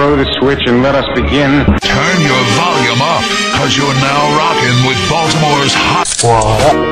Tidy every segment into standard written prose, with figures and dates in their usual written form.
throw the switch and let us begin. Turn your volume up, cause you're now rocking with Baltimore's hot squad.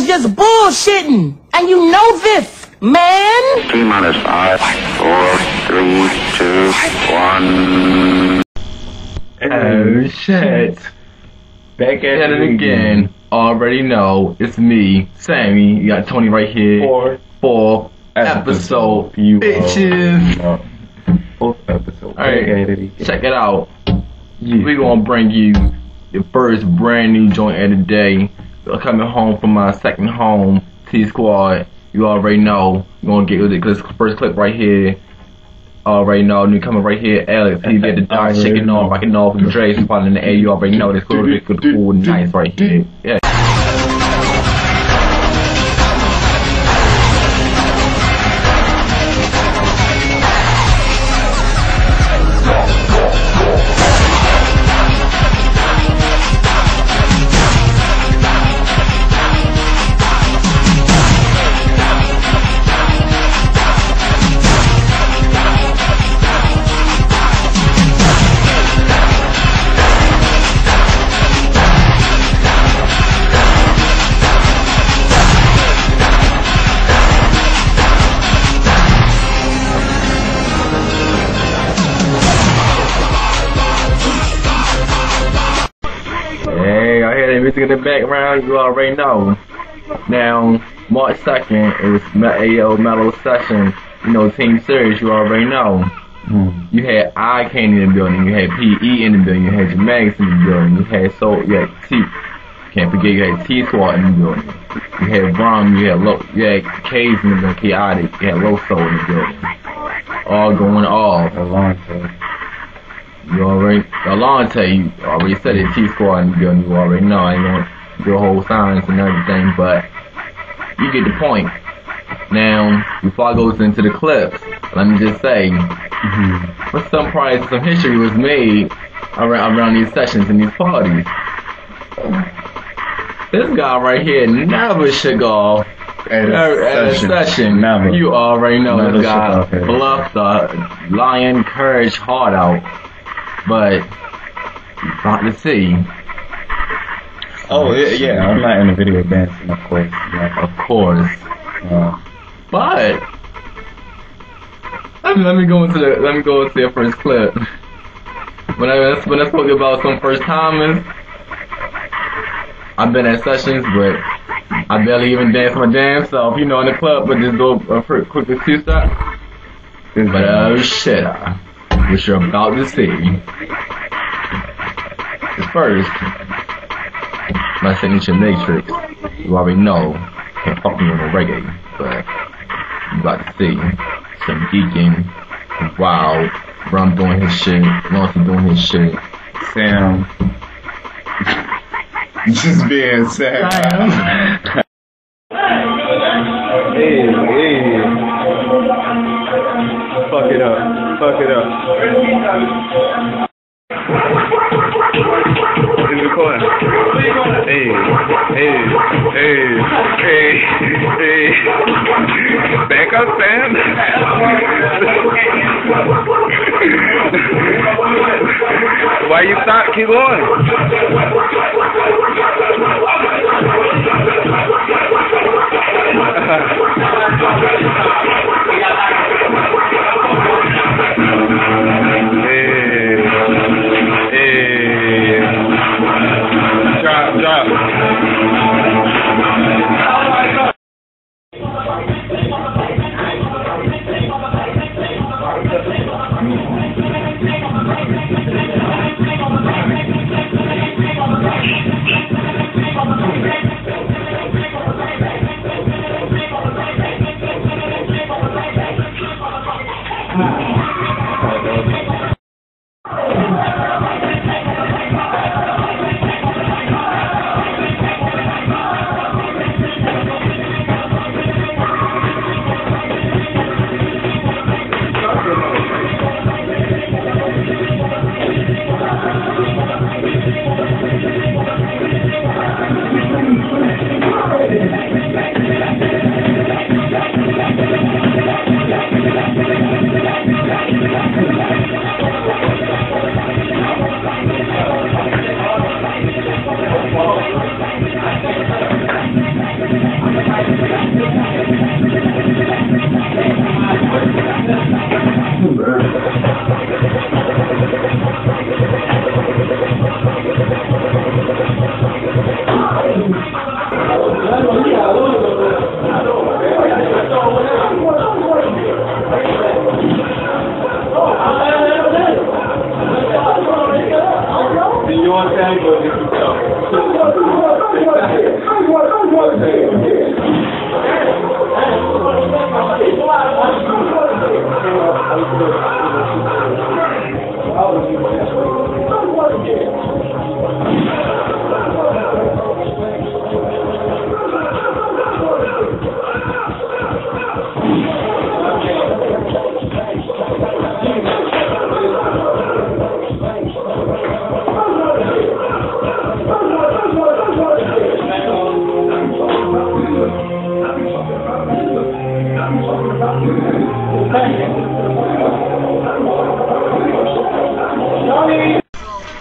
Just bullshitting, and you know this, man. T minus 5, 4, 3, 2, 1. Oh shit! Back at it again. Already know it's me, Sammie. You got Tony right here. Four episode, you bitches. Fourth episode. Alright, check it out. Yeah. We gonna bring you the first brand new joint of the day. Coming home from my second home, tsquad. You already know. You gonna get with it because first clip right here. Already know. New coming right here, Alex. He get the dark chicken off, rocking off the Dre spot in the air. You already know this cool, nice right here. Yeah. Music in the background, you already know. Now, March 2nd is Mello First Session, you know, Team Series, you already know. You had I Candy in the building, you had P.E. in the building, you had Jamaics in the building, you had can't forget you had tsquad in the building. You had Rum, you had K's in the building, K.O.B, you had Loso in the building. All going off. You already, Alonate, you already said it, tsquad in the building, you already know. I ain't gonna do a whole science and everything, but you get the point. Now, before I go into the clips, let me just say, for some price, some history was made around these sessions and these parties. This guy right here never should go at a session. Never. You already know this guy bluffed the lion courage heart out. But, about to see. Oh, yeah, I'm not in the video dancing, of course. Yeah. Of course. But, let me go into the first clip. When I spoke about some first timers, I've been at sessions, but I barely even dance my damn self, you know, in the club, but just do a quick two-step. But, oh shit. What you're about to see is first my signature matrix. You already know, can't fuck me on the reggae, but you about to see some geeking, some wild, Rum doing his shit, Lonson doing his shit, Sam just being Sam. Hey. Fuck it up. In the corner. Hey. Back up, Sam. Why you stop? Keep going. Drop.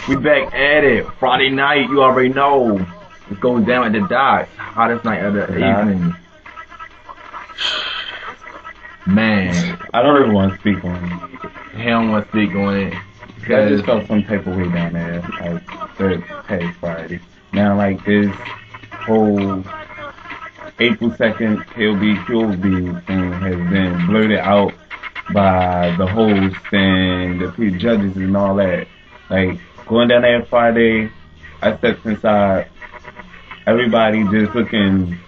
We back at it. Friday night, you already know. It's going down at the docks. Hottest night of the evening. Man. I don't even want to speak on it. He don't want to speak on it. I just felt some type of way down there. Like, third past Friday. Now, like, this whole April 2nd K.O.B. thing has been blurted out by the host and the judges and all that. Like, going down there Friday, I stepped inside. Everybody just looking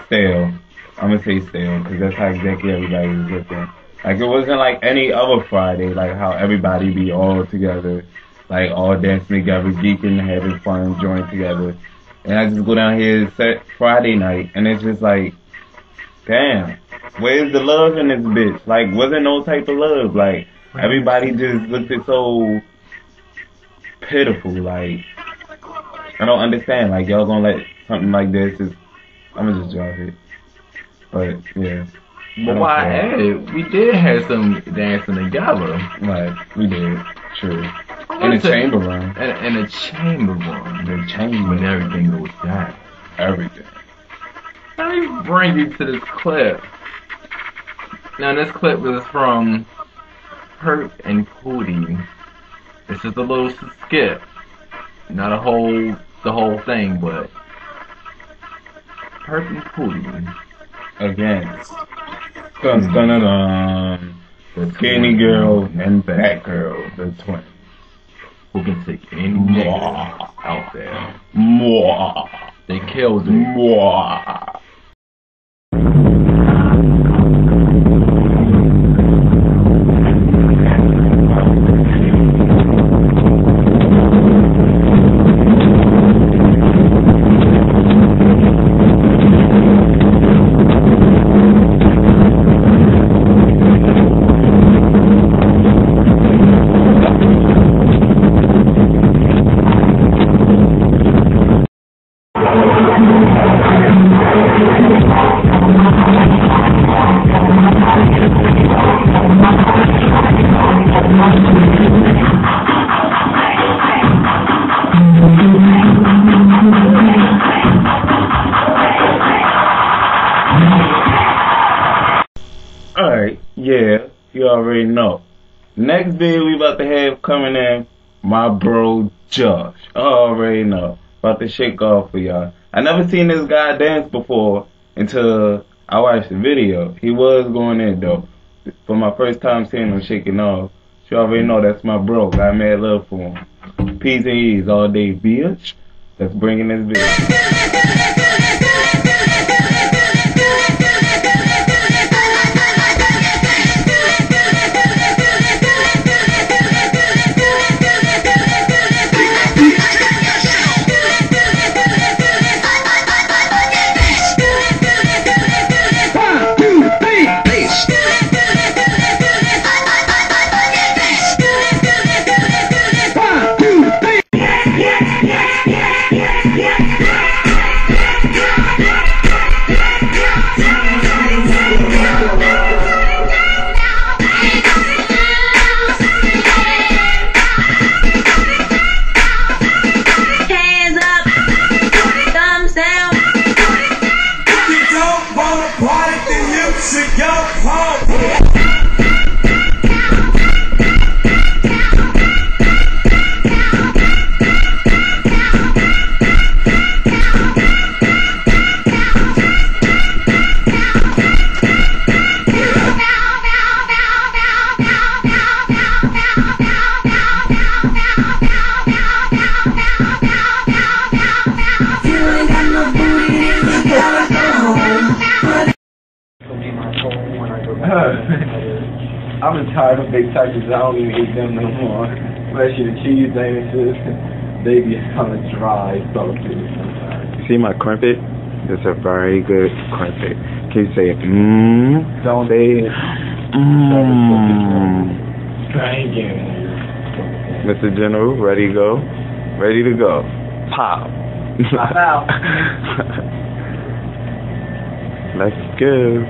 stale. I'm gonna say stale, because that's how exactly everybody was looking. Like, it wasn't like any other Friday, like how everybody be all together, like all dancing together, geeking, having fun, enjoying together. And I just go down here set Friday night, and it's just like, damn, where's the love in this bitch? Like, wasn't no type of love. Like, everybody just looked at so pitiful. Like, I don't understand. Like, y'all gonna let something like this just, I'm gonna just drop it. But, yeah. But why I added, we did have some dancing together. Like, we did. True. In the chamber room. In the chamber room. The chamber. When everything goes down. Everything. Let me bring you to this clip. Now, this clip was from Perp and Pootie. It's just a little skit. Not the whole thing, but Perp and Pootie. Against the skinny girl and fat girl, the twins. Who can take any nigga out there. They killed it. Alright, yeah, you already know. Next video we about to have coming in, my bro Josh. I already know. About to shake off for y'all. I never seen this guy dance before until I watched the video. He was going in though. For my first time seeing him shaking off. You already know that's my bro. Got mad love for him. P's and E's all day, bitch. Let's bring in this video. tired of big Texas. I don't even eat them no more. Especially the cheese sandwiches. They be kind of dry, salty sometimes. See my crumpet? It's a very good crumpet. Can you say Don't say Thank you. Mr. General, ready to go? Ready to go. Pop. Pop out. Let's go.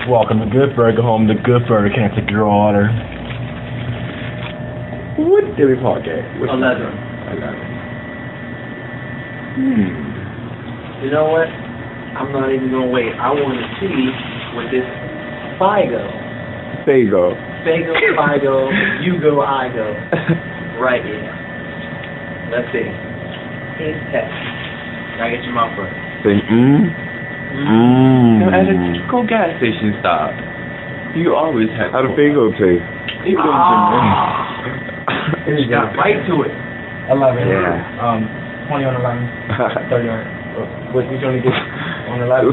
Welcome to Good Burger Home. The Good Burger can't take your order. What did we park at? 11. You know what? I'm not even gonna wait. I want to see what this Figo. Fago. Fago, Figo, you go, I go. Right here. Let's see. Taste test. Can I get your mouth first? Say At a Cico Gas Station stop, you always have. How the Fago taste? It got right to it. 11. Yeah. 20 on 11. 30 on. What you gonna get on 11?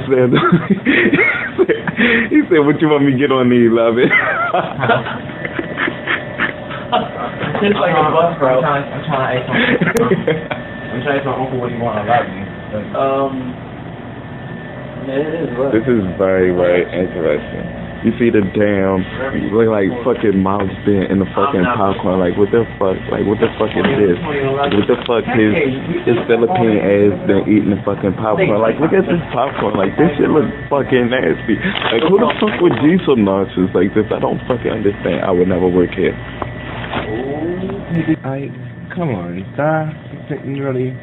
He said, "What you want me to get on the 11?" It's like a bus, bro. I'm trying to ask I'm trying to ask my uncle what he want on 11. Yeah, it is rough. This is very, very interesting. You see the damn, look like fucking mouse been in the fucking popcorn. Like, what the fuck? Like, what the fuck is this? What the fuck his Philippine ass been eating the fucking popcorn? Like, look at this popcorn. Like, this shit look fucking nasty. Like, who the fuck would do some nonsense like this? I don't fucking understand. I would never work here. Come on, sir. You didn't really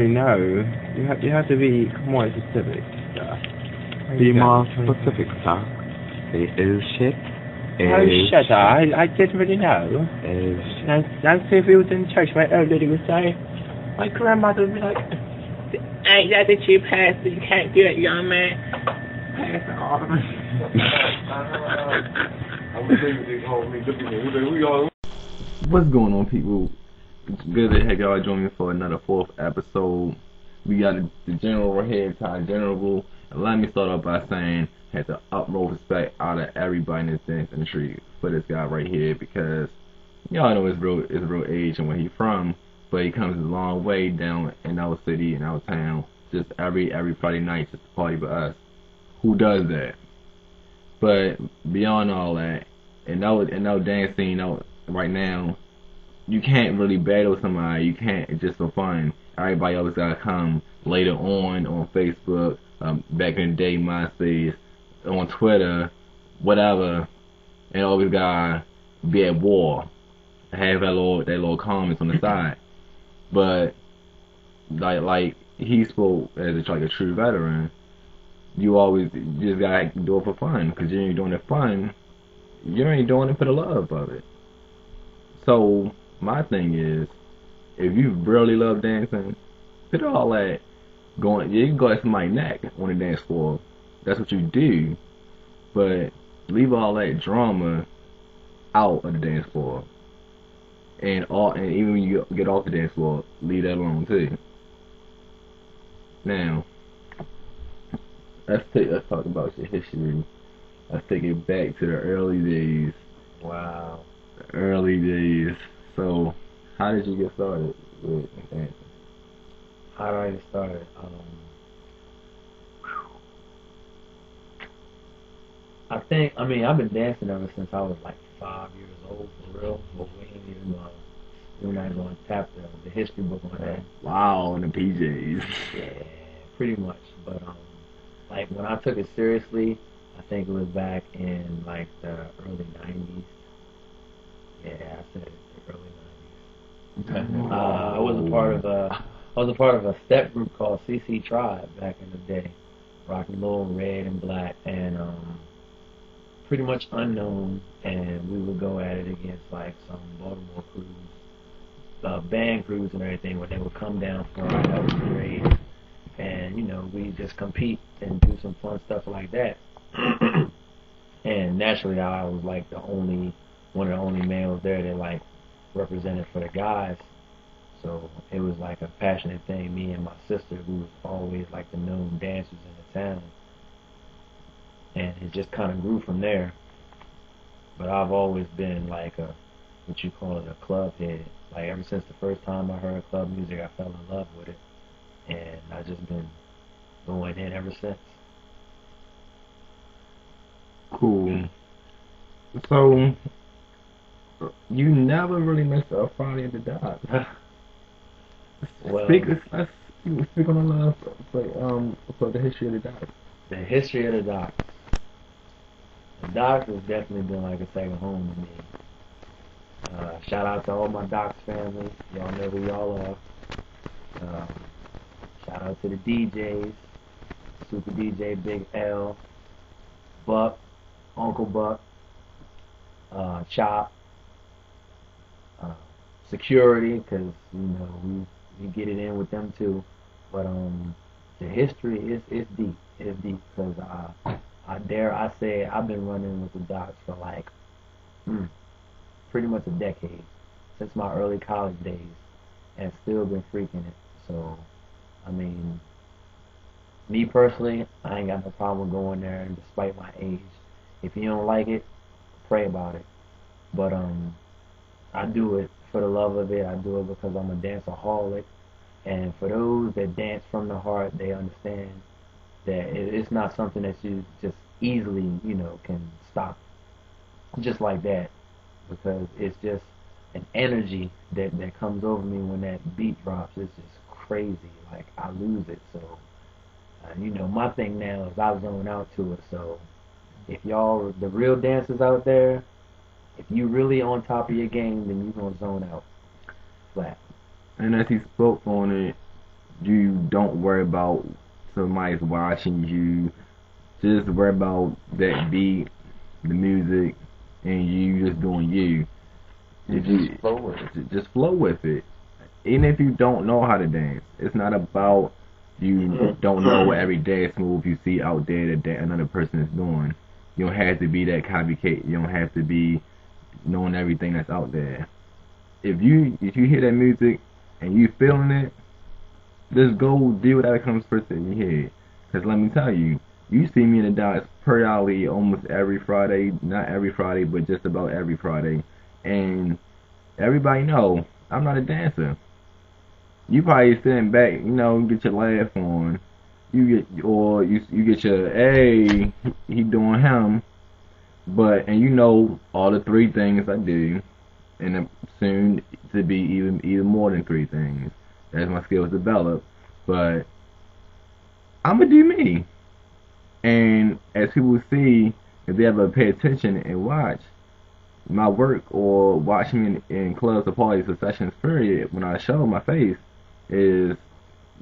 know. You have to be more specific, sir. Be more specific, sir. Is shit. Oh, shut up. I didn't really know. That's if it was in church, my old lady would say. My grandmother would be like, ain't that the cheap pastor? You can't do it, young man. Pass it off. What's going on, people? It's good to have y'all join me for another 4th episode. We got the general right here, Ty General. And let me start off by saying, had the utmost respect out of everybody in this dance industry for this guy right here, because y'all know his real age and where he's from, but he comes a long way down in our city and our town, just every Friday night just to party with us. Who does that? But beyond all that, and no dance scene right now, you can't really battle somebody. You can't just for fun. Everybody always gotta come later on Facebook, back in the day, MySpace, on Twitter, whatever, and always gotta be at war. Have that little comments on the side. But like he spoke as a true veteran. You just gotta do it for fun, because you ain't doing it fun. You ain't doing it for the love of it. So my thing is, if you really love dancing, put all that going. You can go at somebody's neck on the dance floor. That's what you do. But leave all that drama out of the dance floor. And even when you get off the dance floor, leave that alone too. Now, let's talk about your history. Let's take it back to the early days. Wow. The early days. So, how did you get started with dancing? How did I get started? I've been dancing ever since I was like 5 years old, for real. But we're not going to tap the history book on that. Wow, and the PJs. Yeah, pretty much. But like when I took it seriously, I think it was back in like the early 90s. Yeah, I said the early 90s. I was a part of a step group called CC Tribe back in the day, rocking low, red and black, and pretty much unknown. And we would go at it against like some Baltimore crews, band crews and everything, where they would come down from other grades, and we just compete and do some fun stuff like that. And naturally, I was like one of the only males there that like represented for the guys. So it was like a passionate thing. Me and my sister, who was always like the known dancers in the town, and it just kind of grew from there. But I've always been like a, what you call it, a club head. Like ever since the first time I heard club music, I fell in love with it, and I've just been going in ever since. Cool. So, you never really missed a Friday at the Dock. Well, Let's speak on the love for the history of the Dock. the history of the Dock. The Dock has definitely been like a second home to me. Shout out to all my Docks family. Y'all know who y'all are. Shout out to the DJs. Super DJ Big L, Buck, Uncle Buck, Chop, security, because we get it in with them too. But the history is deep. It's deep because I say I've been running with the Docks for like pretty much a decade, since my early college days, and still been freaking it. So I mean, me personally, I ain't got no problem going there, despite my age. If you don't like it, pray about it. But I do it for the love of it. I do it because I'm a danceaholic. And for those that dance from the heart, they understand that it's not something that you just easily, can stop just like that. Because it's just an energy that comes over me when that beat drops. It's just crazy. Like, I lose it. So, my thing now is I zone out to it. So, if y'all, the real dancers out there, if you really on top of your game, then you're going to zone out flat. And as he spoke on it, you don't worry about somebody's watching you. Just worry about that beat, the music, and you just doing you. Just flow with it. Just flow with it. Even if you don't know how to dance, it's not about you don't know what every dance move you see out there that another person is doing. You don't have to be that copycat. You don't have to be knowing everything that's out there. If you hear that music and you feeling it, just go do whatever comes first in your head. Because let me tell you, you see me in the Docks periodically almost every Friday. Not every Friday, but just about every Friday. And everybody know I'm not a dancer. You probably sitting back, get your laugh on. You get your, hey, he doing him. And all the three things I do, and soon to be even more than three things as my skills develop. But I'ma do me. And as people see, if they ever pay attention and watch my work or watch me in clubs or parties or sessions, period, when I show my face, is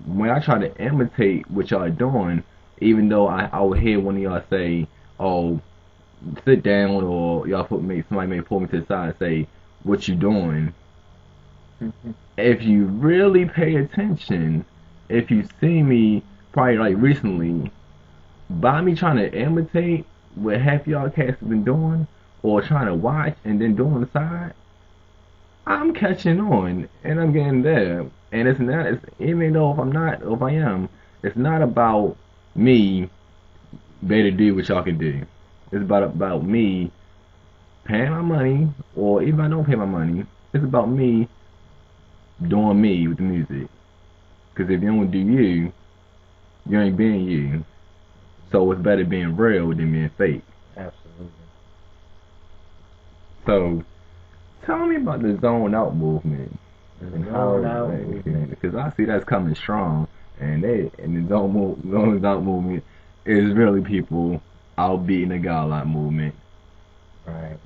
when I try to imitate what y'all are doing, even though I will hear one of y'all say, oh, sit down, or somebody may pull me to the side and say, what you doing? If you really pay attention, if you see me probably like recently, by me trying to imitate what half y'all cats have been doing, or trying to watch and then doing the side, I'm catching on and I'm getting there. And even though if I am, it's not about me better do what y'all can do. It's about me paying my money, or even if I don't pay my money, it's about me doing me with the music. Because if you don't do you ain't being you. So it's better being real than being fake. Absolutely. So, tell me about the zone out movement. Because I see that's coming strong, and the zone out movement is really people out beating the God Lot movement. Right.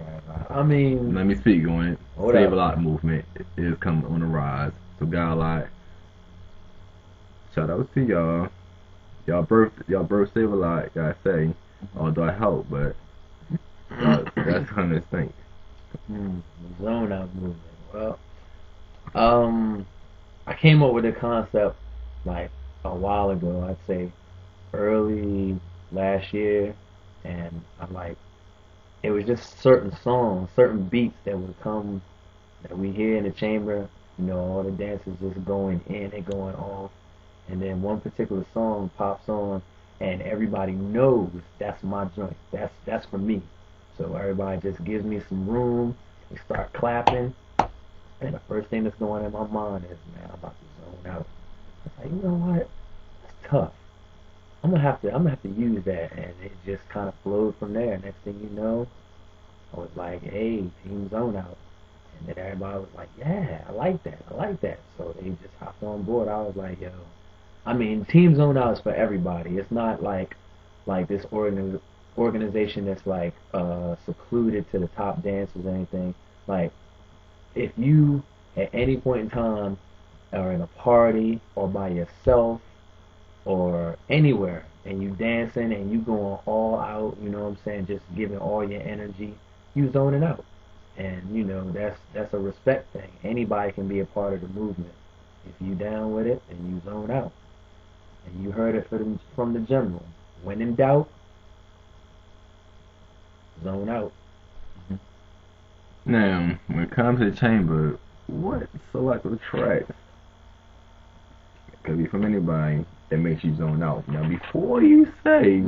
I mean, let me speak on it. Save a Lot movement is coming on the rise. So God Lot, shout out to y'all. Y'all birth Save a Lot, gotta say. Although I help, but that's kind of stink. Zone out movement. Well, I came up with a concept like a while ago. I'd say early last year, and it was just certain songs, certain beats that would come that we hear in the chamber. All the dancers just going in and going off, and then one particular song pops on, and everybody knows that's my joint. That's for me. So everybody just gives me some room. They start clapping, and the first thing that's going in my mind is, man, I'm about to zone out. It's like, you know what? It's tough. I'm gonna have to use that, and it just kind of flowed from there. Next thing you know, I was like, hey, team zone out. And then everybody was like, yeah, I like that. So they just hopped on board. I was like, yo, I mean, team zone out is for everybody. It's not like this organization that's like secluded to the top dancers or anything. Like, if you at any point in time are in a party or by yourself or anywhere and you dancing and you going all out, you know what I'm saying, just giving all your energy, you zoning out. And you know, that's a respect thing. Anybody can be a part of the movement. If you down with it, then you zone out. And you heard it from the general. When in doubt, zone out. Now, when it comes to the chamber, what selective tracks could be from anybody that makes you zone out? Now, before you say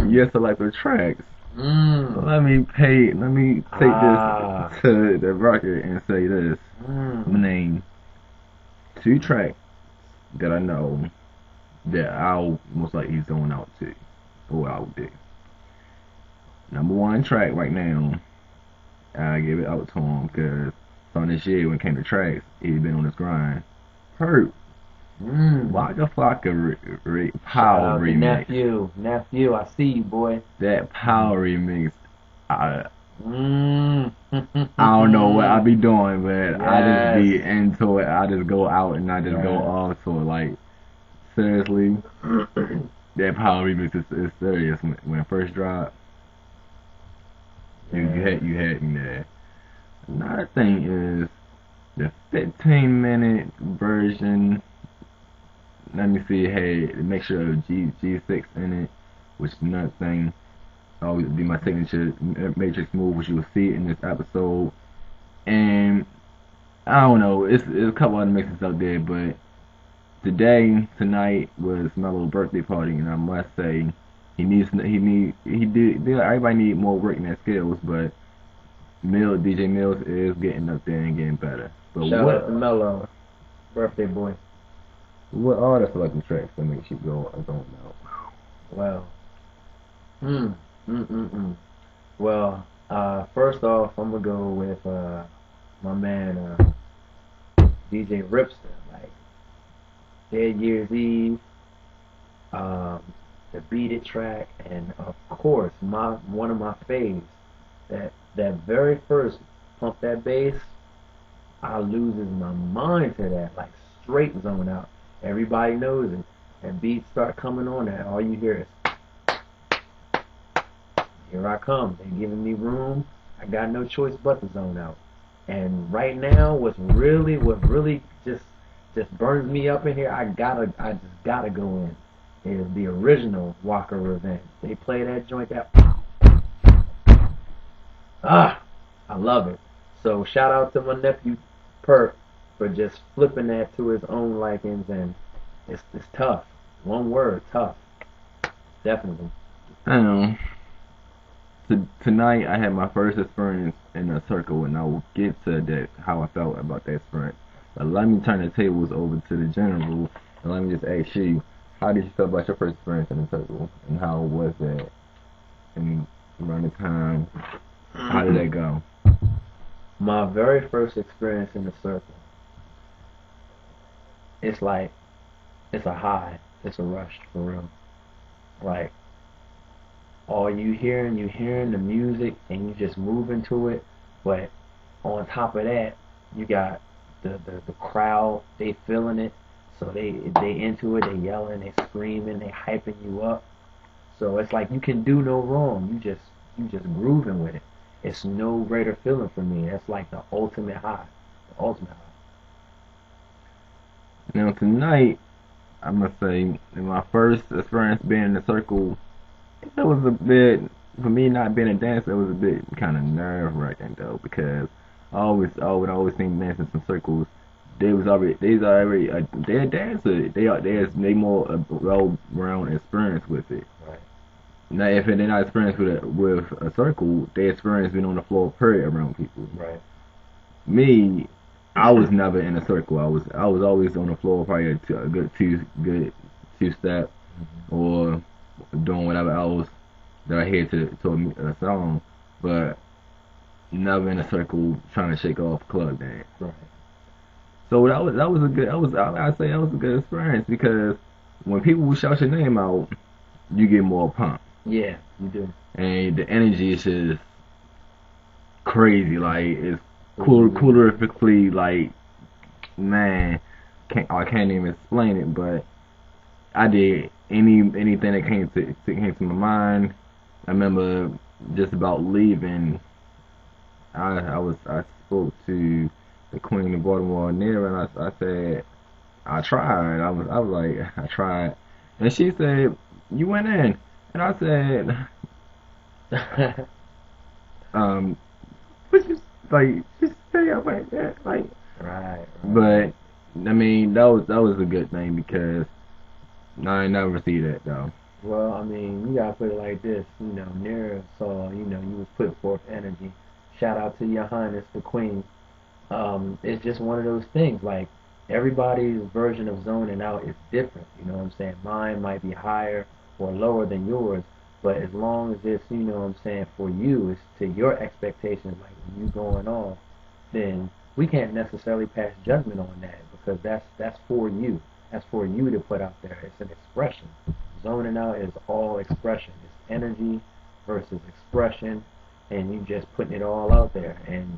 your selective tracks, let me take this to the record and say this. Name 2 tracks that I know that I'll most likely zone out to, or I would do. Number 1 track right now, I give it out to him because on this year when it came to tracks, he's been on his grind. Hurt. Waka Flocka Power remix. Nephew, I see you, boy. That Power remix, I don't know what I be doing, but I just be into it. I just go out and I just go off to it. Like, seriously, that Power remix is serious. When it first dropped, you had me there. Another thing is the 15-minute version. Let me see, hey, make sure G6 in it, which is another thing. Always be my signature matrix move, which you will see in this episode. And I don't know, it's a couple other mixes out there, but tonight was Mello's birthday party, and I must say everybody need more work in their skills, but DJ Mills is getting up there and getting better. But shout out to Mello, birthday boy. What are the selected tracks that makes you go, I don't know? Well, Well, first off, I'm gonna go with my man DJ Ripster, like Dead Year's Eve, the B.E.T track, and of course one of my faves, that very first Pump That Bass. I loses my mind to that, like straight zone out. Everybody knows it. And beats start coming on, and all you hear is, here I come. They're giving me room. I got no choice but to zone out. And right now, what really just burns me up in here, I just gotta go in, is the original Walker Revenge. They play that joint I love it. So shout out to my nephew Perk for just flipping that to his own likings, and it's tough. One word, tough. Definitely. Tonight I had my first experience in a circle, and I will get to that, how I felt about that experience. But let me turn the tables over to the general, and let me just ask you, how did you feel about your first experience in a circle, and how was that? And around the time, how did that go? My very first experience in the circle, it's like, it's a high, it's a rush, for real. Like, all you hearing the music, and you just move into it, but on top of that, you got the crowd, they feeling it, so they into it, they yelling, they screaming, they hyping you up. So it's like you can do no wrong, you just grooving with it. It's no greater feeling for me. That's like the ultimate high. The ultimate high. Now tonight, I must say, in my first experience being in the circle, it was a bit, for me not being a dancer, it was a bit kind of nerve-wracking though, because I would always think dancing in circles, they're a dancer. They more well-rounded experience with it. Right. Now, if they're not experienced with a circle, they experience being on the floor, period, around people. Right. Me, I was never in a circle. I was always on the floor, probably a good two step, or doing whatever else that I hear to a song, but never in a circle trying to shake off club dance. Right. So I'd say that was a good experience, because when people shout your name out, you get more pumped. Yeah, you do. And the energy is just crazy. Like, it's colorifically, like, man, I can't even explain it, but I did anything that came to my mind. I remember just about leaving, I spoke to the Queen of Baltimore near, and I said, I tried. I was like, I tried. And she said, you went in. And I said, just stay up like that, like. Right. But I mean, that was a good thing, because I never see that though. Well, I mean, you gotta put it like this. You know, Nira saw, you was put forth energy. Shout out to Your Highness, the Queen. It's just one of those things. Like, everybody's version of zoning out is different. You know what I'm saying? Mine might be higher or lower than yours, but as long as it's, you know what I'm saying, for you, it's to your expectations, like when you going off, then we can't necessarily pass judgment on that, because that's for you. That's for you to put out there. It's an expression. Zoning out is all expression. It's energy versus expression, and you just putting it all out there. And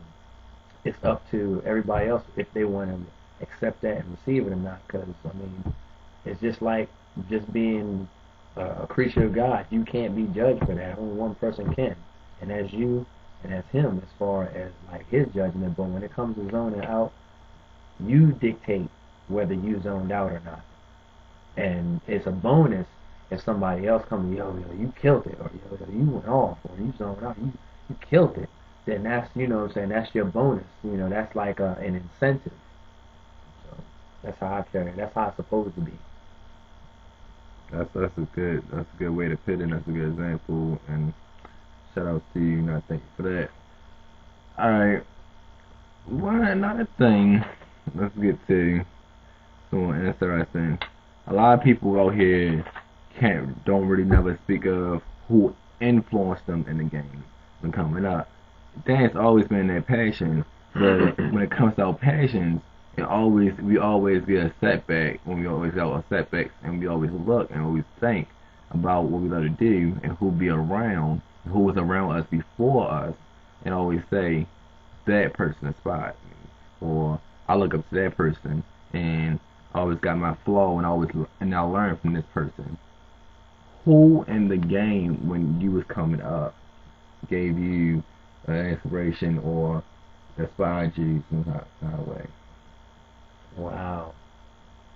it's up to everybody else if they want to accept that and receive it or not, because, I mean, it's just like just being a creature of God. You can't be judged for that. Only one person can, and that's you and that's him, as far as like his judgment. But when it comes to zoning out, you dictate whether you zoned out or not. And it's a bonus if somebody else comes, yo, you killed it, or yo, you went off, or you zoned out, you killed it. Then that's, you know what I'm saying, that's your bonus. You know, that's like an incentive. So that's how I carry it. That's how it's supposed to be. That's a good way to put it. That's a good example, and shout out to you. I thank you for that. All right, another thing. Let's get to something interesting. A lot of people out here don't really never speak of who influenced them in the game when coming up. Dance always been their passion, but when it comes to our passions, we always get a setback when we always got our setbacks, and we always look and always think about what we love to do and who be around, and who was around us before us, and always say that person inspired me, or I look up to that person and I always got my flow, and I learn from this person. Who in the game when you was coming up gave you inspiration or inspired you some kind of way? Wow,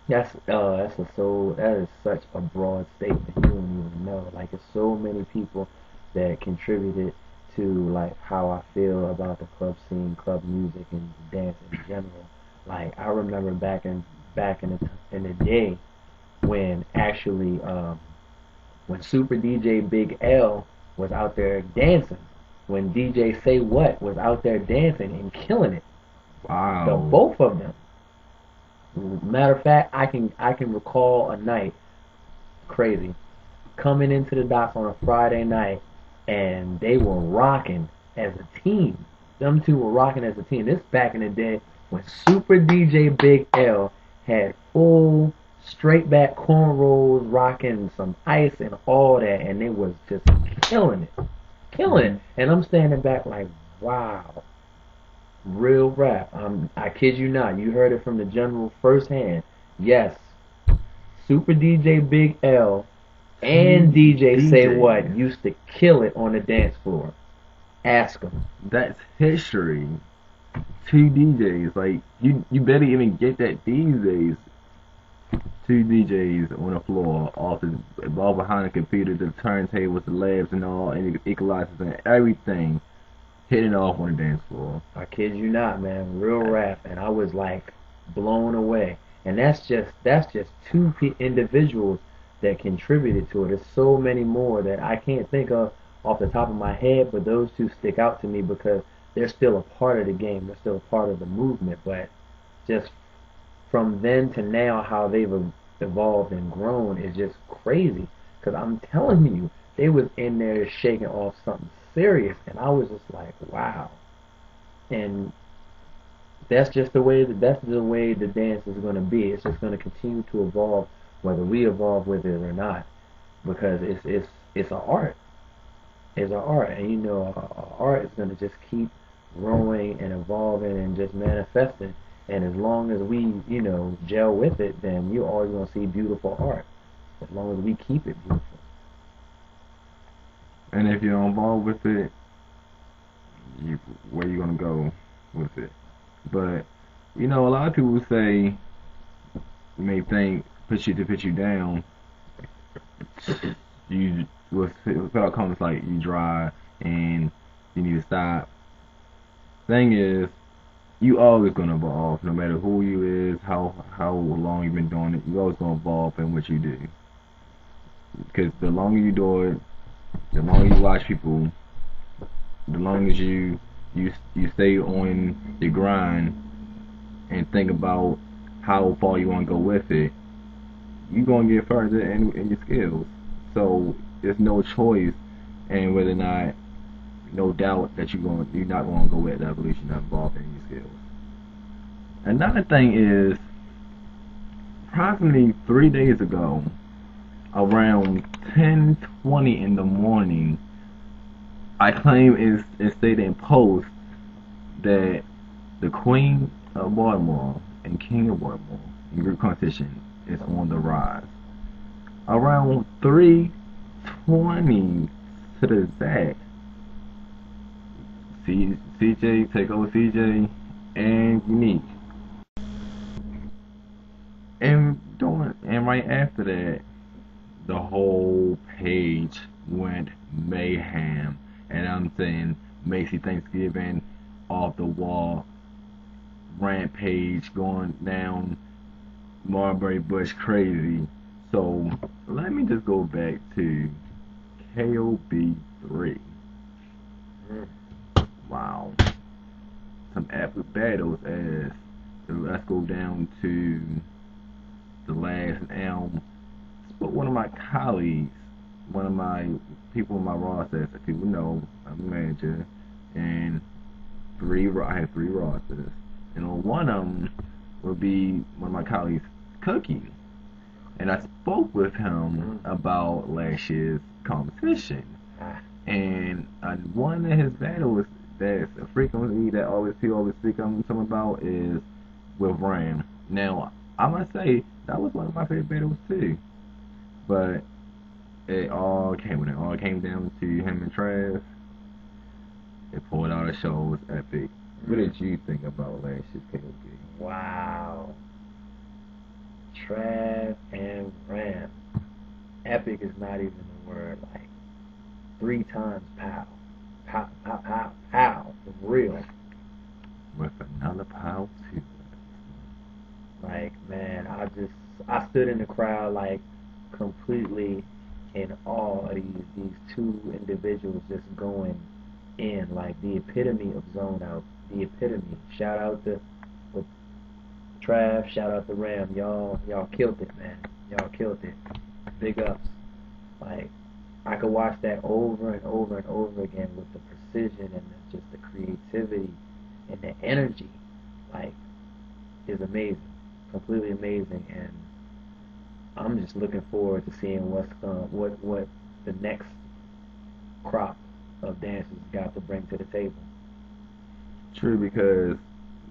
that is such a broad statement. You don't even know. Like, it's so many people that contributed to like how I feel about the club scene, club music, and dance in general. Like, I remember back in the day when actually when Super DJ Big L was out there dancing, when DJ Say What was out there dancing and killing it. Wow. So both of them. Matter of fact, I can recall a night, crazy, coming into the docks on a Friday night, and they were rocking as a team. Them two were rocking as a team. This back in the day when Super DJ Big L had full straight back cornrows, rocking some ice and all that, and they was just killing it. And I'm standing back like, wow. Real rap. I kid you not. You heard it from the general firsthand. Yes, Super DJ Big L and DJ Say What used to kill it on the dance floor. Ask them. That's history. Two DJs, like you better even get that these days. Two DJs on the floor, all behind the computer, the turntables, the labs, and all, and the equalizers and everything. Hitting off on the dance floor. I kid you not, man. Real rap, and I was like blown away. And that's just two individuals that contributed to it. There's so many more that I can't think of off the top of my head, but those two stick out to me because they're still a part of the game. They're still a part of the movement. But just from then to now, how they've evolved and grown is just crazy. Because I'm telling you, they was in there shaking off something serious, and I was just like, wow. And that's just the way the dance is going to be. It's just going to continue to evolve, whether we evolve with it or not, because it's an art. It's an art, and you know, art is going to just keep growing and evolving and just manifesting. And as long as we, you know, gel with it, then you're always going to see beautiful art. As long as we keep it beautiful. And if you're involved with it, where you gonna go with it? But you know, a lot of people say, you may think, put you down. You without comments like you dry and you need to stop. Thing is, you always gonna evolve, no matter who you is, how long you've been doing it. You always gonna evolve in what you do. Because the longer you do it, the longer you watch people, the longer you stay on your grind and think about how far you want to go with it, you're going to get further in your skills. So there's no choice, and whether or not, no doubt that you're not going to go with the evolution that involved in your skills. Another thing is, approximately 3 days ago, around 10:20 in the morning, I claim it stated in post that the Queen of Baltimore and King of Baltimore in group competition is on the rise. Around 3:20 to the exact, CJ, take over CJ, and Unique. And right after that, the whole page went mayhem, and I'm saying Macy Thanksgiving off the wall, rampage going down, Marbury Bush crazy. So let me just go back to K.O.B. 3. Wow, some epic battles. As let's go down to the last album. But one of my colleagues, one of my people in my roster, that people know, I'm a manager, and I have 3 rosters, and on one of them would be one of my colleagues, Cookie, and I spoke with him about last year's competition, and one of his battles that's a frequency that he always speak on something about is with Ram. Now, I must say, that was one of my favorite battles too. But it all came down to him and Trav. It pulled out a show. It was epic. What did you think about last year's K.O.B? Wow. Trav and Ram. Epic is not even a word. Like 3 times pow. Pow, pow, pow, pow. For real. With another pow too. Like, man, I stood in the crowd like completely in awe of these 2 individuals just going in, like the epitome of zone out, the epitome. Shout out to Trav, shout out to Ram, y'all killed it, man. Y'all killed it. Big ups. Like, I could watch that over and over and over again with the precision and just the creativity and the energy. Like, is amazing, completely amazing, and I'm just looking forward to seeing what the next crop of dancers got to bring to the table. True, because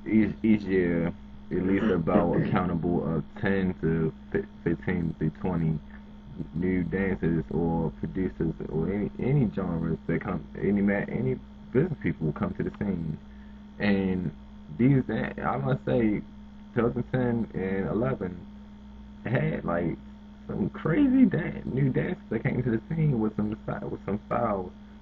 each year at least about accountable of 10 to 15 to 20 new dancers or producers or any genres that come, any business people come to the scene, and these I must say 2010 and 11 had like some crazy new dancers that came to the scene with some styles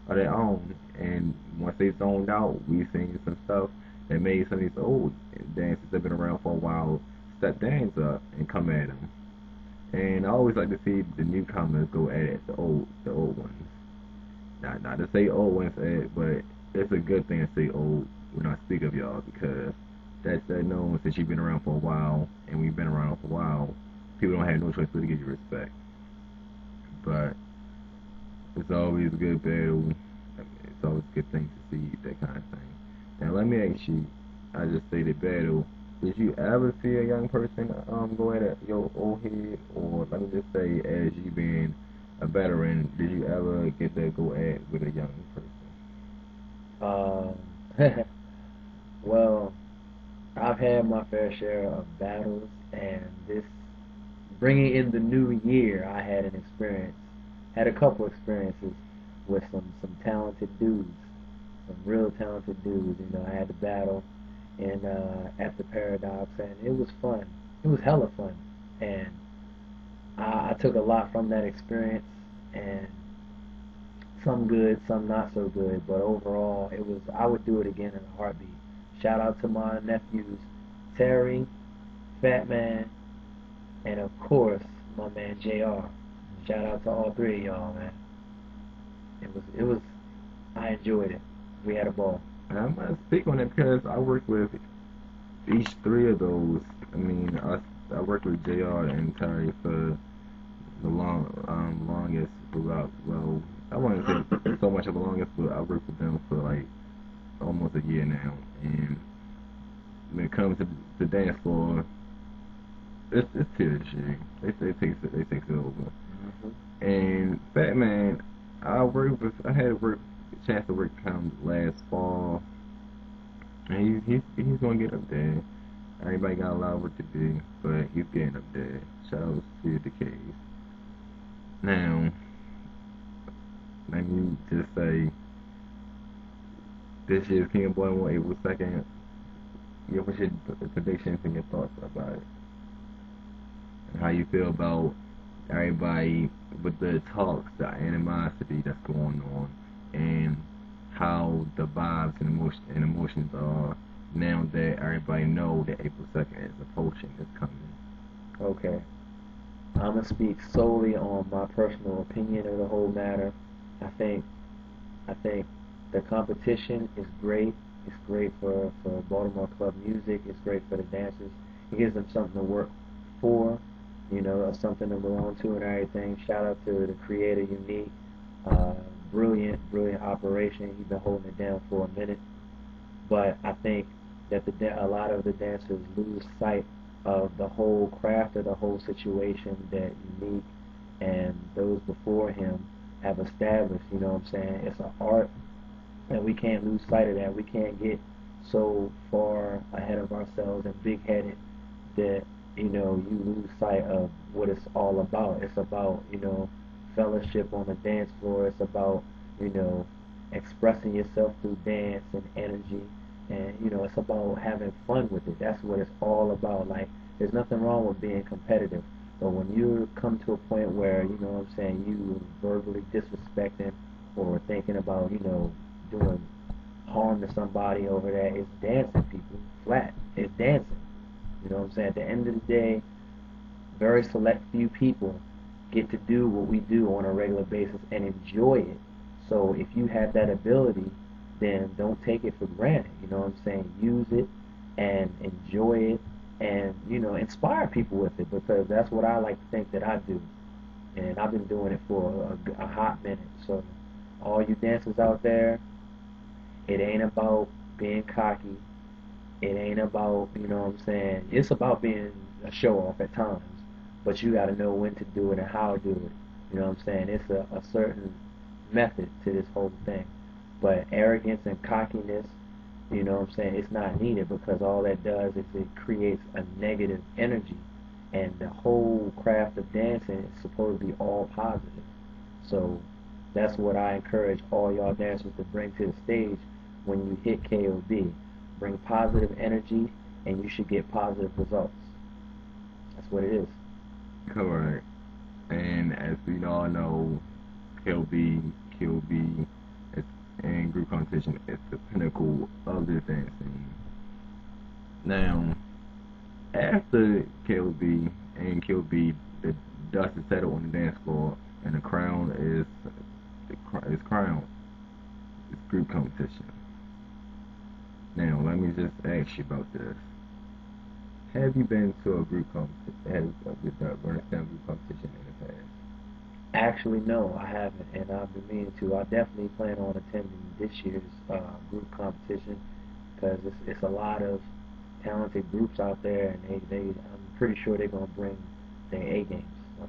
of their own, and once they zoned out, we seen some stuff that made some of these old dancers that have been around for a while step dance up and come at them. And I always like to see the newcomers go at the old ones. Not to say old ones but it's a good thing to say old when I speak of y'all, because that knows that you've been around for a while, and we've been around for a while. People don't have no choice but to give you respect. But it's always a good battle. It's always a good thing to see that kind of thing. Now let me ask you, I just stated battle. Did you ever see a young person go at your old head, or let me just say, as you being a veteran, did you ever get to go at with a young person? Well, I've had my fair share of battles, and this bringing in the new year, I had a couple experiences with some talented dudes, some real talented dudes. You know, I had to battle in at the Paradox, and it was fun. It was hella fun, and I took a lot from that experience, and some good, some not so good, but overall, I would do it again in a heartbeat. Shout out to my nephews, Terry, Fat Man, and of course, my man JR. Shout out to all three of y'all, man. It was, I enjoyed it. We had a ball. And I'm going to speak on it because I worked with each three of those. I mean, I worked with JR and Terry for the longest throughout. Well, I wouldn't say so much of the longest, but I worked with them for like almost a year now. And when it comes to the dance floor, it's tear shit. They take it over. Mm-hmm. And Fat Man, I had a chance to work with him last fall, and he's gonna get up there. Everybody got a lot of work to do, but he's getting up there. Shout out to the case. Now, let me just say, this year's King of Baltimore, April 2nd. What's your predictions and your thoughts about it? And how you feel about everybody with the talks, the animosity that's going on, and how the vibes and emotions are now that everybody know that April 2nd is approaching, is coming. Okay. I'm going to speak solely on my personal opinion of the whole matter. I think the competition is great. It's great for Baltimore club music. It's great for the dancers. It gives them something to work for, you know, something to belong to and everything. Shout out to the creator, Unique. Brilliant operation. He's been holding it down for a minute. But I think that a lot of the dancers lose sight of the whole craft of the whole situation that Unique and those before him have established. You know what I'm saying? It's an art, and we can't lose sight of that. We can't get so far ahead of ourselves and big-headed that, you know, you lose sight of what it's all about. It's about, you know, fellowship on the dance floor. It's about, you know, expressing yourself through dance and energy, and, you know, it's about having fun with it. That's what it's all about. Like, there's nothing wrong with being competitive, but when you come to a point where, you know what I'm saying, you verbally disrespecting or thinking about, you know, doing harm to somebody over that, it's dancing, people. Flat. It's dancing. You know what I'm saying? At the end of the day, very select few people get to do what we do on a regular basis and enjoy it. So if you have that ability, then don't take it for granted. You know what I'm saying? Use it and enjoy it, and, you know, inspire people with it, because that's what I like to think that I do. And I've been doing it for a hot minute. So all you dancers out there, it ain't about being cocky. It ain't about, you know what I'm saying, it's about being a show-off at times, but you got to know when to do it and how to do it. You know what I'm saying? It's a certain method to this whole thing. But arrogance and cockiness, you know what I'm saying, it's not needed, because all that does is it creates a negative energy. And the whole craft of dancing is supposed to be all positive. So that's what I encourage all y'all dancers to bring to the stage when you hit K.O.B. Bring positive energy, and you should get positive results. That's what it is. Correct. And as we all know, K.O.B. and group competition is the pinnacle of the dancing. Now, after K.O.B. and K.O.B, the dust is settled on the dance floor, and the crown is crowned. It's group competition. Now, let me just ask you about this. Have you been to a group competition? Have you run a group competition in the past? Actually, no, I haven't, and I've been meaning to. I definitely plan on attending this year's group competition because it's a lot of talented groups out there, and I'm pretty sure they're gonna bring their A games. So,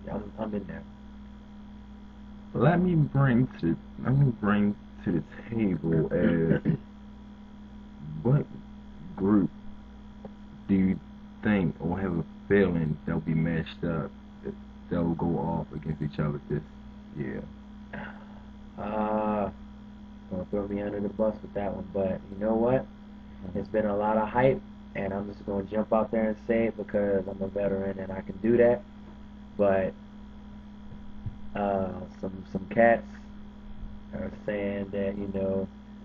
yeah, I'm in there. Let me bring to the table as what group do you think or have a feeling they'll be matched up, they'll go off against each other this year? Gonna throw me under the bus with that one, but you know what? It's been a lot of hype, and I'm just gonna jump out there and say it because I'm a veteran and I can do that. But some cats are saying that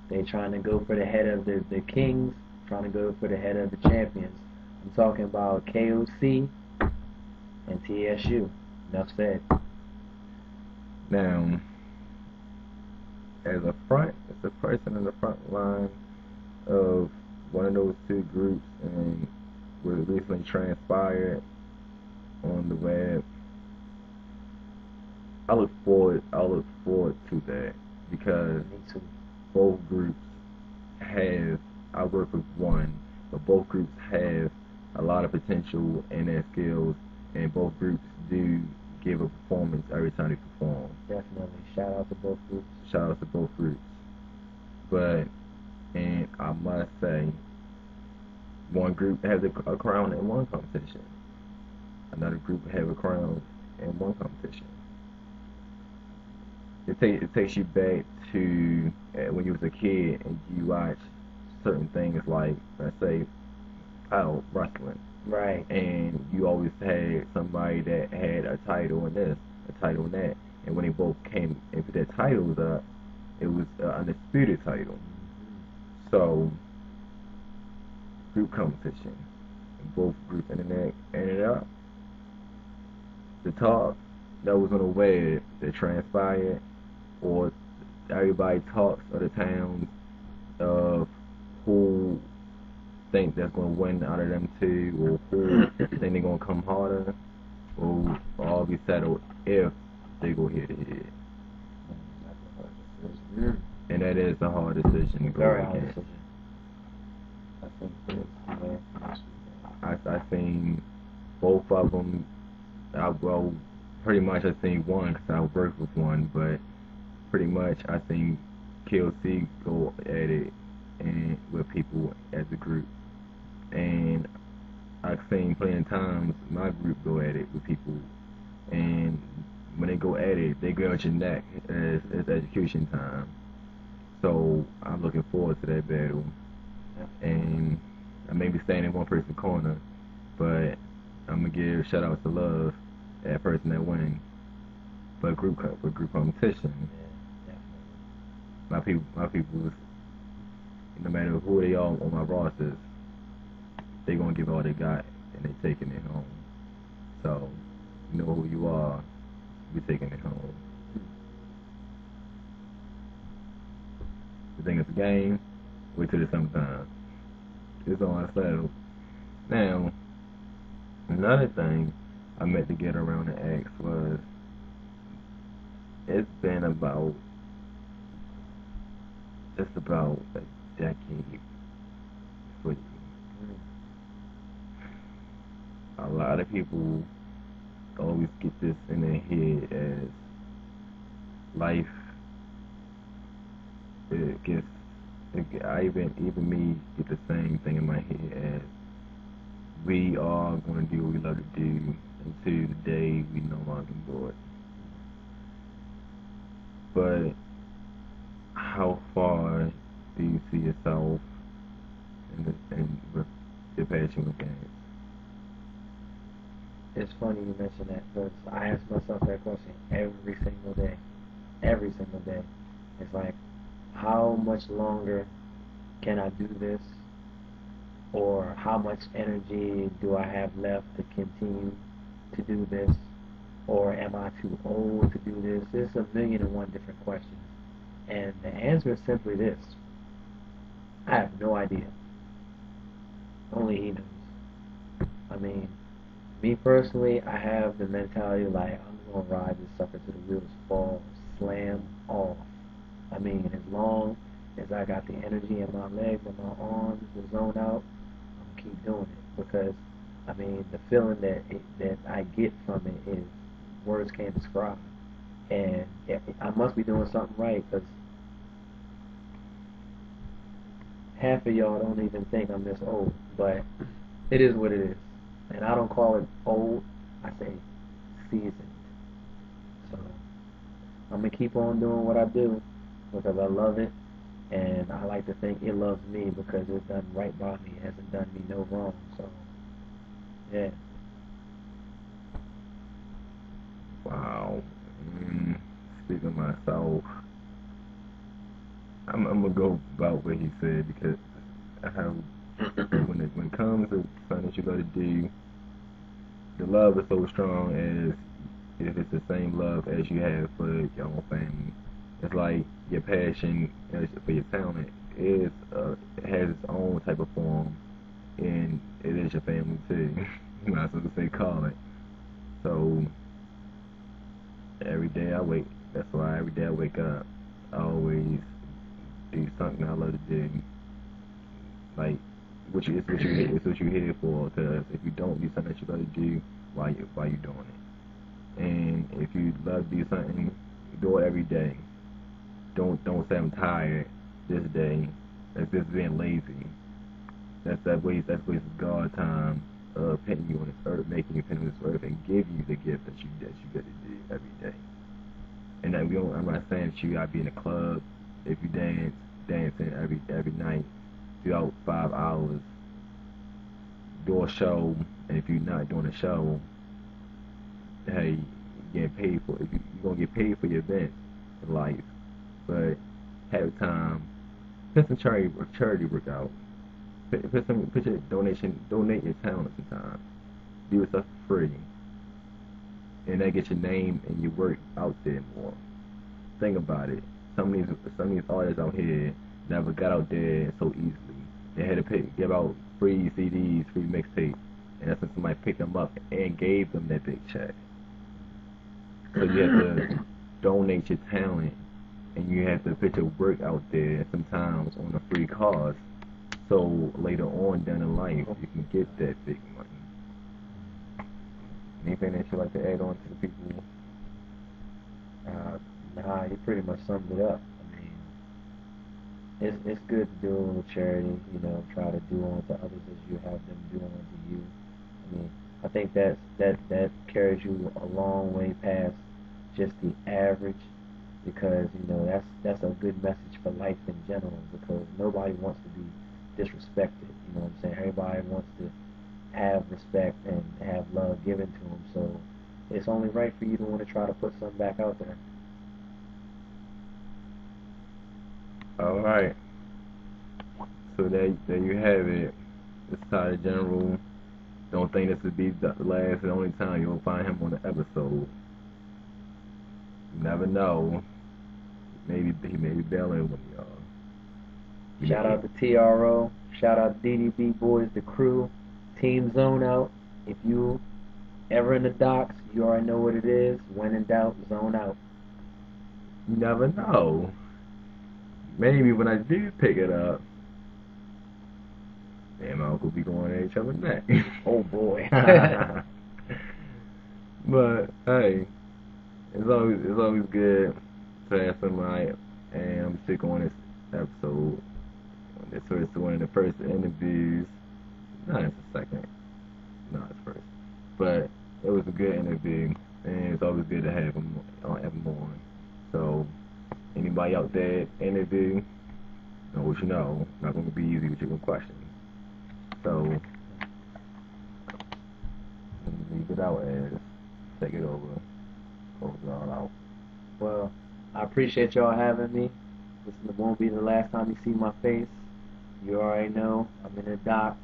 they're trying to go for the head of the kings, trying to go for the head of the champions. I'm talking about K.O.B. and TSU. Enough said. Now, as a person in the front line of one of those two groups, and what recently transpired on the web, I look forward to that because both groups have. I work with one, but both groups have a lot of potential in their skills, and both groups do give a performance every time they perform. Definitely. Shout out to both groups. But, and I must say, one group has a crown in one competition. Another group have a crown in one competition. It takes you back to when you was a kid and you watch certain things like, let's say, wrestling. Right. And you always had somebody that had a title in this, a title in that. And when they both came and put their titles up, it was an undisputed title. So, group competition. And both groups ended up. The talk that was on the web that transpired, or everybody talks of the towns of who think that's going to win out of them two, or who think they're going to come harder, will all be settled if they go head to head. And that is a hard decision to go Very against. hard decision. I think both of them. Pretty much I think one because I work with one, but pretty much I think KLC go at it and with people as a group, and I've seen plenty of times my group go at it with people, and when they go at it, they go at your neck as execution time. So I'm looking forward to that battle, and I may be staying in one person's corner, but I'm gonna give shout out to love that person that wins. But group competition, my people, no matter who they are on my rosters, they gonna give all they got and they taking it home. So you know who you are, we taking it home. You think it's a game? Wait till it's sometime. It's on settled. Now, another thing I meant to get around and ask was, it's been just about a decade for you. A lot of people always get this in their head as life. Even me get the same thing in my head as we are going to do what we love to do until the day we no longer can do it. But how far do you see yourself in with your passion with games? It's funny you mention that because I ask myself that question every single day. Every single day. It's like, how much longer can I do this? Or how much energy do I have left to continue to do this? or am I too old to do this? There's a million and one different questions. And the answer is simply this. I have no idea. Only he knows. I mean, me personally, I have the mentality like I'm going to ride this sucker till the wheels fall, slam off. I mean, as long as I got the energy in my legs and my arms to zone out, I'm going to keep doing it. Because, I mean, the feeling that I get from it is words can't describe. And I must be doing something right, because half of y'all don't even think I'm this old. But it is what it is. And I don't call it old, I say seasoned. So I'm going to keep on doing what I do because I love it. And I like to think it loves me because it's done right by me. It hasn't done me no wrong. So, yeah. Wow. Speaking of myself, I'm gonna go about what he said because I have when it comes to something that you gotta do, the love is so strong as if it's the same love as you have for your own family. It's like your passion for your talent it has its own type of form, and it is your family too. You might as well say call it. So every day I wake. That's why every day I wake up, I always do something I love to do. Like it's what you're here for. Because if you don't do something that you love to do, why you doing it? And if you love to do something, do it every day. Don't say I'm tired this day. That's just being lazy. That's wasting God's time putting you on this earth, making you put on this earth, and give you the gift that you get to do every day. And then I'm not saying that you gotta be in a club. If you dancing every night throughout 5 hours, do a show. And if you're not doing a show, hey, you're getting paid for it. You're gonna get paid for your event in life. But have time, put some charity work out. Put your donate your talent sometimes. Do stuff for free. And that gets your name and your work out there more. Think about it. Some of these artists out here never got out there so easily. They had to give out free CDs, free mixtapes, and that's when somebody picked them up and gave them that big check. So you have to donate your talent, and you have to put your work out there sometimes on a free cause. So later on down the line, you can get that big money. Anything that you like to add on to the people? Nah, you pretty much summed it up. I mean, it's good to do with charity, try to do unto others as you have them do unto you. I mean, I think that carries you a long way past just the average, because, that's a good message for life in general, because nobody wants to be disrespected, you know what I'm saying? Everybody wants to have respect and have love given to them, so it's only right for you to want to try to put something back out there. All right. So there you have it. This Tyler General. Don't think this would be the last and only time you'll find him on the episode. You never know. Maybe he may be bailing with y'all. Shout out to TRO. Shout out to DDB Boys, the crew. Team Zone Out. If you ever in the docks, you already know what it is. When in doubt, zone out. You never know. Maybe when I do pick it up, me and my uncle be going at each other neck. Oh boy. But hey, it's always good to have somebody, and I'm sick on this episode. This was one of the first interviews. No, it's the second. No, it's first. But it was a good interview, and it's always good to have him on. So anybody out there interview, know what you know. Not going to be easy with your questions. So leave it out as take it over. Close it all out. Well, I appreciate y'all having me. This won't be the last time you see my face. You already know I'm in the docks,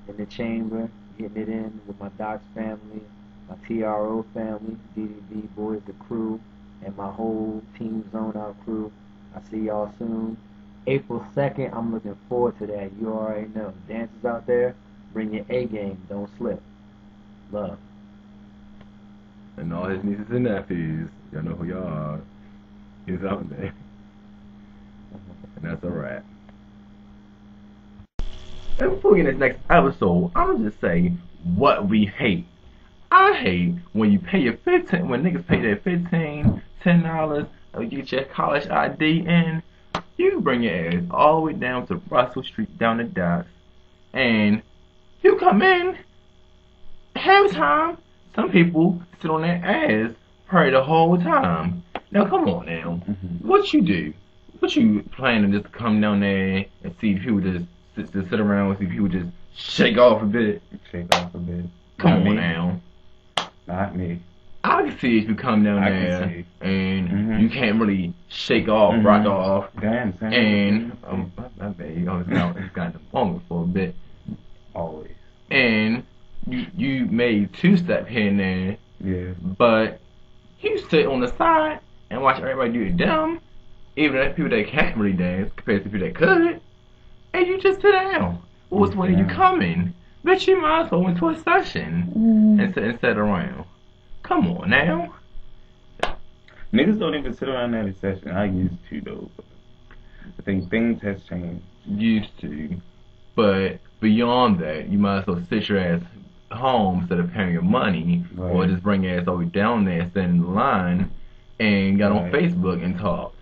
in the chamber, getting it in with my docks family. my TRO family, DDB boys, the crew, and my whole Team Zone Out crew. I see y'all soon. April 2nd, I'm looking forward to that. You already know. Dancers out there, bring your A game. Don't slip. Love. And all his nieces and nephews, y'all know who y'all are. He's out there. And that's a wrap. And before we get to this next episode, I'm gonna just say what we hate. I hate when you pay your when niggas pay their $15, $10, or you get your college ID in, you bring your ass all the way down to Russell Street, down the docks, and you come in, half time, some people sit on their ass, pray the whole time. Now come on now, what you do? What you planning just to come down there and see people just sit around and see people just shake off a bit? Shake off a bit. Come on now. Not me. I can see if you come down there and you can't really shake off, rock off, Damn, and my bad, it's got the moment for a bit. Always. And you made two-step here and there, Yeah. but you sit on the side and watch everybody do it dumb, even if people that can't really dance compared to people that could, and you just sit down. What's when you coming? Bitch, you might as well went to a session and sit around. Come on now. Niggas don't even sit around at a session. I used to though. I think things has changed. Used to. But beyond that, you might as well sit your ass home instead of paying your money, or just bring your ass all the way down there, stand in the line, and got on Facebook and talk.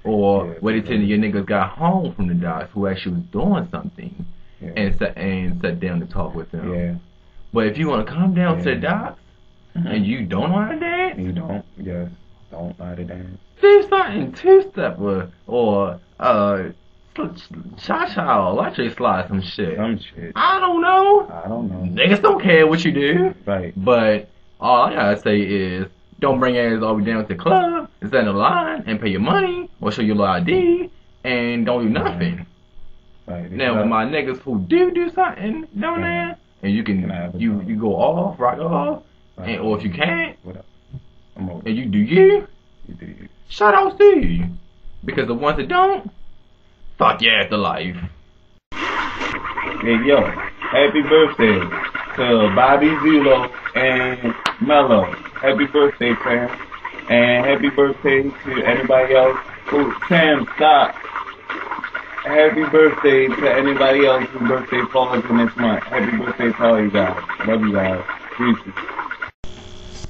Or wait until your niggas got home from the docks who actually was doing something and sat down to talk with them. Yeah. But if you want to come down to the docks and you don't know how to dance, You don't know how to dance. do something two-step or cha-cha, electric slide, some shit. I don't know. Niggas don't care what you do. Right. But all I gotta say is, don't bring your ass all the way down to the club, stand in the line, and pay your money, or show your little ID, and don't do nothing. Right. Now, my niggas who do something down there, and you can, you go off, rock off, and, or if you can't, and you do you, shout outs to you. Because the ones that don't, fuck yeah, the life. Hey, yo, happy birthday to Bobby Zelo and Mello. Happy birthday, fam. And happy birthday to anybody else who, Sam, stop. Happy birthday to anybody else whose birthday falls in this month. Happy birthday to all you guys. Love you guys. Peace.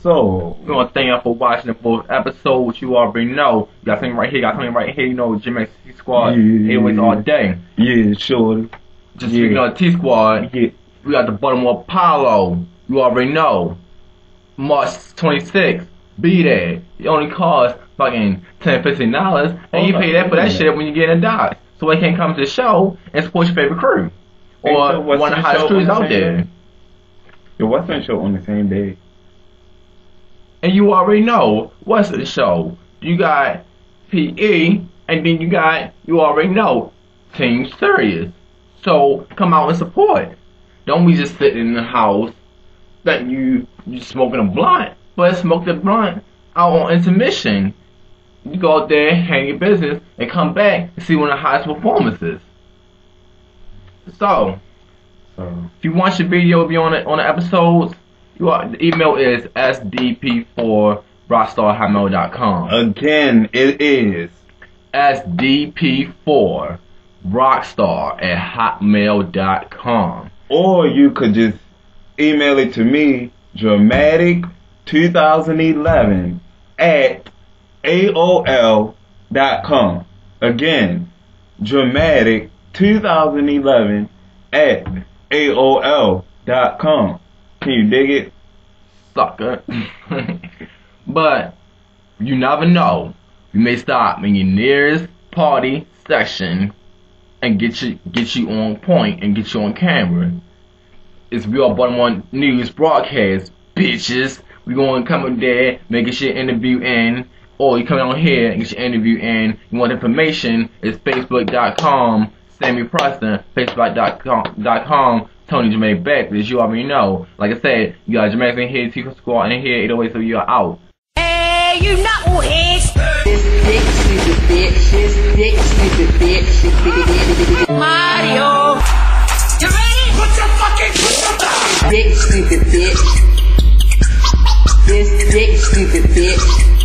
So, we want to thank y'all for watching the both episodes. You already know. You got something right here, you know, Jim X T-Squad, always all day. Yeah, sure. Just speaking of T-Squad, we got the Baltimore Apollo. You already know. March 26th, be there. It only costs fucking $10-$15, and you pay that for that shit when you get in the dock. So they can't come to the show and support your favorite crew. Or one of the hottest crews out there. Yo, what's the show on the same day? And you already know what's the show. You got PE, and then you already know, Team Serious. So come out and support. Don't be just sitting in the house that you smoking a blunt, but smoke the blunt out on intermission. You go out there, handle your business, and come back and see one of the highest performances. So if you want your video to be on the episodes, the email is sdp4rockstar@hotmail.com. Again, it is sdp4rockstar@hotmail.com. Or you could just email it to me, dramatic2011 at AOL.com. Again, dramatic2011 at AOL.com. Can you dig it? Sucker. But you never know. You may stop in your nearest party section and get you on point and get you on camera. It's Real Baltimore News broadcast, bitches. We gonna come up there, make your interview in, or you come on here and get your interview in. You want information? It's facebook.com, Sammie Preston, facebook.com Tony Jermaine back, as you already know. Like I said, you got Jermaine in here, Cico Squad in here, 808, so you're out. Hey, you knuckleheads! Mario! You ready? Put your fucking foot down! Dick, stupid bitch. This dick, stupid bitch.